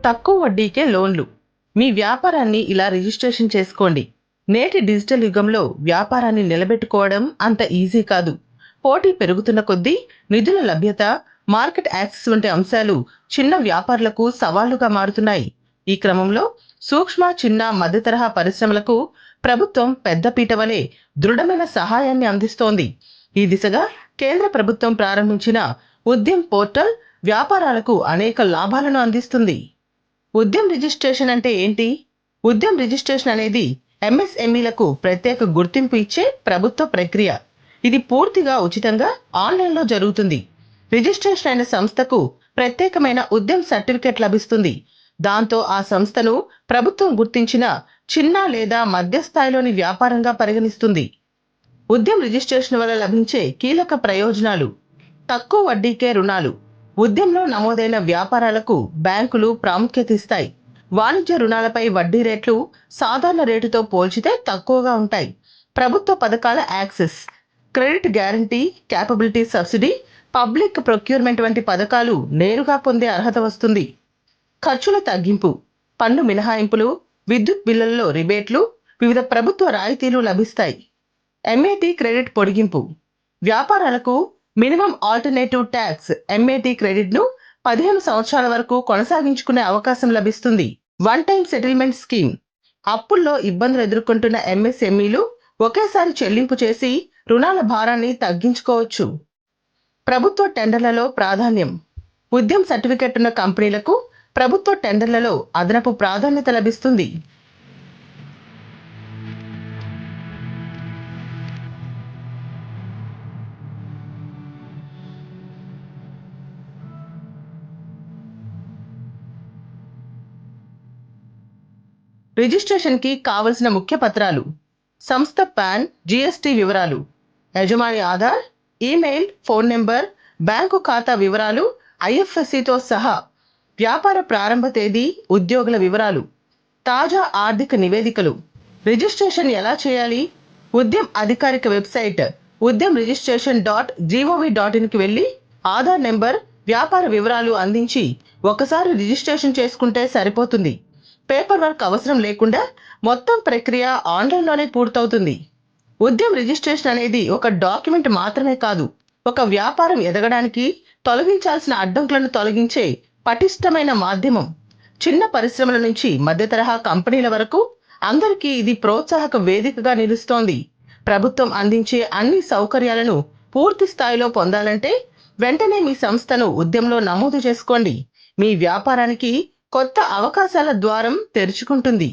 తక్కువ వడ్డీకే లోన్లు. మీ వ్యాపారాన్ని ఇలా రిజిస్ట్రేషన్ చేసుకోండి. నేటి డిజిటల్ యుగంలో వ్యాపారాన్ని నిలబెట్టుకోవడం అంత ఈజీ కాదు. పోటీ పెరుగుతున్న కొద్దీ నిధుల లభ్యత, మార్కెట్ యాక్సెస్ వంటి అంశాలు చిన్న వ్యాపారులకు సవాళ్లుగా మారుతున్నాయి. ఈ క్రమంలో సూక్ష్మ, చిన్న, మధ్యతరహా పరిశ్రమలకు ప్రభుత్వం పెద్దపీట వలె దృఢమైన సహాయాన్ని అందిస్తోంది. ఈ దిశగా కేంద్ర ప్రభుత్వం ప్రారంభించిన ఉద్యమ్ పోర్టల్ వ్యాపారాలకు అనేక లాభాలను అందిస్తుంది. ఉద్యమ్ రిజిస్ట్రేషన్ అంటే ఏంటి? ఉద్యమ్ రిజిస్ట్రేషన్ అనేది ఎంఎస్ఎంఈలకు ప్రత్యేక గుర్తింపు ఇచ్చే ప్రభుత్వ ప్రక్రియ. ఇది పూర్తిగా ఉచితంగా ఆన్లైన్లో జరుగుతుంది. రిజిస్ట్రేషన్ అయిన సంస్థకు ప్రత్యేకమైన ఉద్యమ్ సర్టిఫికెట్ లభిస్తుంది. దాంతో ఆ సంస్థను ప్రభుత్వం గుర్తించిన చిన్న లేదా మధ్యస్థాయిలోని వ్యాపారంగా పరిగణిస్తుంది. ఉద్యమ్ రిజిస్ట్రేషన్ వల్ల లభించే కీలక ప్రయోజనాలు: తక్కువ వడ్డీకే రుణాలు. ఉద్యమంలో నమోదైన వ్యాపారాలకు బ్యాంకులు ప్రాముఖ్యత ఇస్తాయి. వాణిజ్య రుణాలపై వడ్డీ రేట్లు సాధారణ రేటుతో పోల్చితే తక్కువగా ఉంటాయి. ప్రభుత్వ పథకాల access, credit guarantee, capability subsidy, public procurement వంటి పథకాలు నేరుగా పొందే అర్హత వస్తుంది. ఖర్చుల తగ్గింపు, పన్ను మినహాయింపులు, విద్యుత్ బిల్లుల్లో రిబేట్లు, వివిధ ప్రభుత్వ రాయితీలు లభిస్తాయి. ఎంఏటీ క్రెడిట్ పొడిగింపు. వ్యాపారాలకు మినిమం ఆల్టర్నేటివ్ ట్యాక్స్ ఎంఏటీ క్రెడిట్ను 15 సంవత్సరాల వరకు కొనసాగించుకునే అవకాశం లభిస్తుంది. One time settlement scheme. అప్పుల్లో ఇబ్బందులు ఎదుర్కొంటున్న ఎంఎస్ఎంఈలు ఒకేసారి చెల్లింపు చేసి రుణాల భారాన్ని తగ్గించుకోవచ్చు. ప్రభుత్వ టెండర్లలో ప్రాధాన్యం. ఉద్యమ్ సర్టిఫికెట్ ఉన్న కంపెనీలకు ప్రభుత్వ టెండర్లలో అదనపు ప్రాధాన్యత లభిస్తుంది. రిజిస్ట్రేషన్కి కావలసిన ముఖ్య పత్రాలు: సంస్థ పాన్, జిఎస్టి వివరాలు, యజమాని Aadhaar, email, phone number, bank ఖాతా వివరాలు ఐఎఫ్ఎస్సితో సహా, వ్యాపార ప్రారంభ తేదీ, ఉద్యోగుల వివరాలు, తాజా ఆర్థిక నివేదికలు. రిజిస్ట్రేషన్ ఎలా చేయాలి? ఉద్యమ్ అధికారిక వెబ్సైట్ udyamregistration.gov.inకి వెళ్ళి ఆధార్ నెంబర్, వ్యాపార వివరాలు అందించి ఒకసారి రిజిస్ట్రేషన్ చేసుకుంటే సరిపోతుంది. పేపర్ వర్క్ అవసరం లేకుండా మొత్తం ప్రక్రియ ఆన్లైన్లోనే పూర్తవుతుంది. ఉద్యమ్ రిజిస్ట్రేషన్ అనేది ఒక డాక్యుమెంట్ మాత్రమే కాదు, ఒక వ్యాపారం ఎదగడానికి తొలగించాల్సిన అడ్డంకులను తొలగించే పటిష్టమైన మాధ్యమం. చిన్న పరిశ్రమల నుంచి మధ్య తరహా కంపెనీల వరకు అందరికీ ఇది ప్రోత్సాహక వేదికగా నిలుస్తోంది. ప్రభుత్వం అందించే అన్ని సౌకర్యాలను పూర్తి స్థాయిలో పొందాలంటే వెంటనే మీ సంస్థను ఉద్యమంలో నమోదు చేసుకోండి. మీ వ్యాపారానికి కొత్త అవకాశాల ద్వారం తెరుచుకుంటుంది.